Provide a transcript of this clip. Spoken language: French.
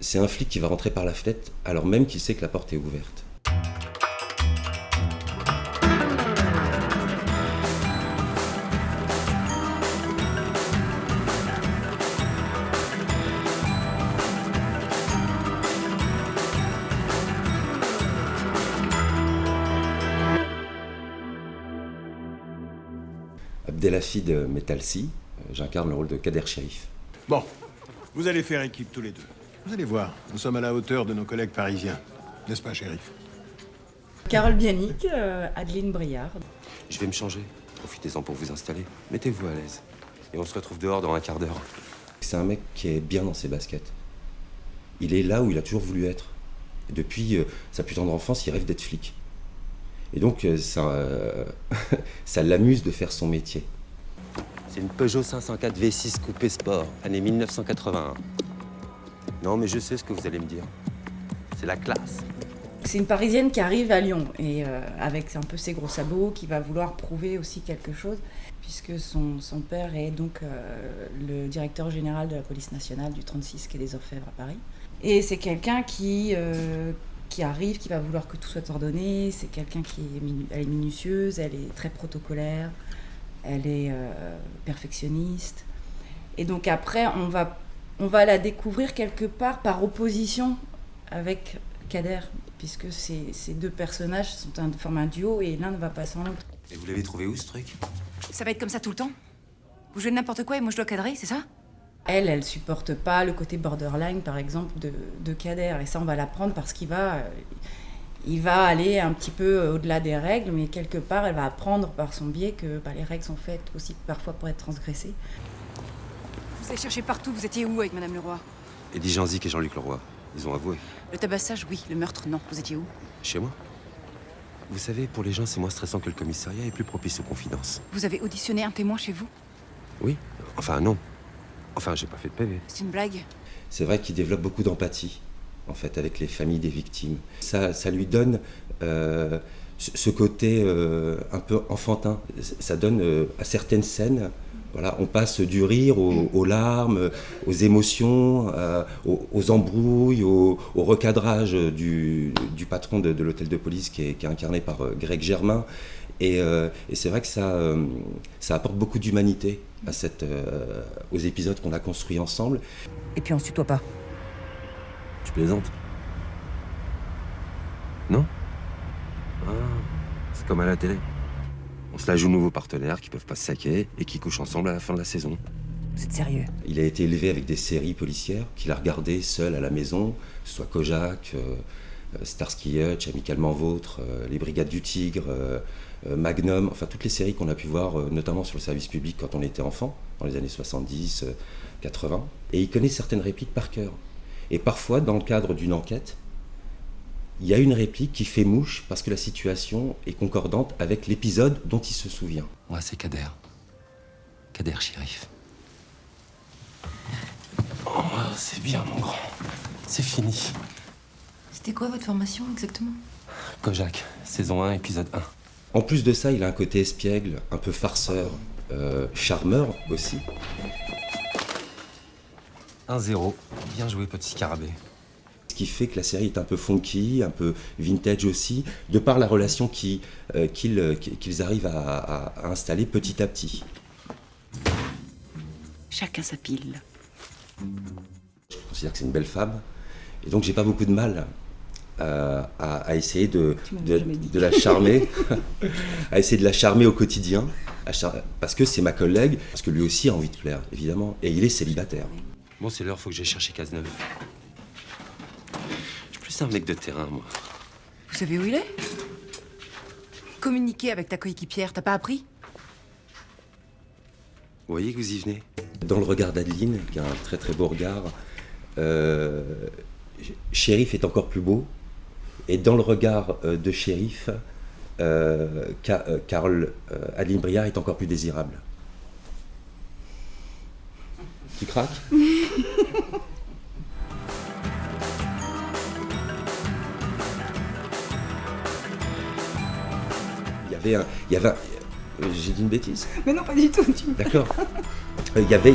C'est un flic qui va rentrer par la fenêtre alors même qu'il sait que la porte est ouverte. Abdelhafid Metalsi, j'incarne le rôle de Kader Chérif. Bon, vous allez faire équipe tous les deux. Vous allez voir, nous sommes à la hauteur de nos collègues parisiens. N'est-ce pas, shérif? Carole Bianic, Adeline Briard. Je vais me changer. Profitez-en pour vous installer. Mettez-vous à l'aise. Et on se retrouve dehors dans un quart d'heure. C'est un mec qui est bien dans ses baskets. Il est là où il a toujours voulu être. Et depuis sa plus tendre enfance, il rêve d'être flic. Et donc, ça l'amuse de faire son métier. C'est une Peugeot 504 V6 coupé sport, année 1981. Non, mais je sais ce que vous allez me dire. C'est la classe. C'est une Parisienne qui arrive à Lyon, et avec un peu ses gros sabots, qui va vouloir prouver aussi quelque chose, puisque son père est donc le directeur général de la police nationale du 36 quai des Orfèvres à Paris. Et c'est quelqu'un qui arrive, qui va vouloir que tout soit ordonné. C'est quelqu'un elle est minutieuse, elle est très protocolaire, elle est perfectionniste. Et donc après, on va la découvrir quelque part par opposition avec Kader, puisque ces deux personnages forment un duo et l'un ne va pas sans l'autre. Et vous l'avez trouvé où, ce truc? Ça va être comme ça tout le temps? Vous jouez de n'importe quoi et moi je dois cadrer, c'est ça? Elle supporte pas le côté borderline, par exemple, de Kader. Et ça, on va l'apprendre parce qu'il va aller un petit peu au-delà des règles, mais quelque part, elle va apprendre par son biais que les règles sont faites aussi parfois pour être transgressées. Vous avez cherché partout, vous étiez où avec Madame Leroy? Eddie Janzik et Jean-Luc Leroy, ils ont avoué. Le tabassage, oui. Le meurtre, non. Vous étiez où? Chez moi? Vous savez, pour les gens, c'est moins stressant que le commissariat et plus propice aux confidences. Vous avez auditionné un témoin chez vous? Oui, enfin non. Enfin, j'ai pas fait de PV. C'est une blague? C'est vrai qu'il développe beaucoup d'empathie, en fait, avec les familles des victimes. Ça lui donne ce côté un peu enfantin. Ça donne à certaines scènes, voilà, on passe du rire aux larmes, aux émotions, aux embrouilles, au recadrage du patron de l'hôtel de police qui est incarné par Greg Germain. Et c'est vrai que ça apporte beaucoup d'humanité aux épisodes qu'on a construits ensemble. Et puis on se tutoie pas. Tu plaisantes? Non? Ah, c'est comme à la télé. On se la joue nouveaux partenaires qui peuvent pas se saquer et qui couchent ensemble à la fin de la saison. Vous êtes sérieux? Il a été élevé avec des séries policières qu'il a regardées seul à la maison, que ce soit Kojak, Starsky Hutch, Amicalement Vôtre, Les Brigades du Tigre, Magnum, enfin toutes les séries qu'on a pu voir, notamment sur le service public quand on était enfant, dans les années 70, 80. Et il connaît certaines répliques par cœur. Et parfois, dans le cadre d'une enquête, il y a une réplique qui fait mouche parce que la situation est concordante avec l'épisode dont il se souvient. Moi, c'est Kader. Kader Chérif. Oh, c'est bien, mon grand. C'est fini. C'était quoi votre formation exactement? Kojak, saison 1, épisode 1. En plus de ça, il a un côté espiègle, un peu farceur, charmeur aussi. 1-0. Bien joué, petit scarabée. Ce qui fait que la série est un peu funky, un peu vintage aussi, de par la relation qu'ils arrivent à installer petit à petit. Chacun sa pile. Je considère que c'est une belle femme, et donc j'ai pas beaucoup de mal à essayer de la charmer, à essayer de la charmer au quotidien, parce que c'est ma collègue, parce que lui aussi a envie de plaire, évidemment, et il est célibataire. Bon, c'est l'heure, faut que j'aille chercher Cazeneuve. Je suis plus un mec de terrain, moi. Vous savez où il est? Communiquer avec ta coéquipière, t'as pas appris? Vous voyez que vous y venez. Dans le regard d'Adeline, qui a un très très beau regard, Chérif est encore plus beau. Et dans le regard de Chérif, Adeline Briard est encore plus désirable. Tu craques? Il y avait j'ai dit une bêtise? Mais non, pas du tout. D'accord. Il y avait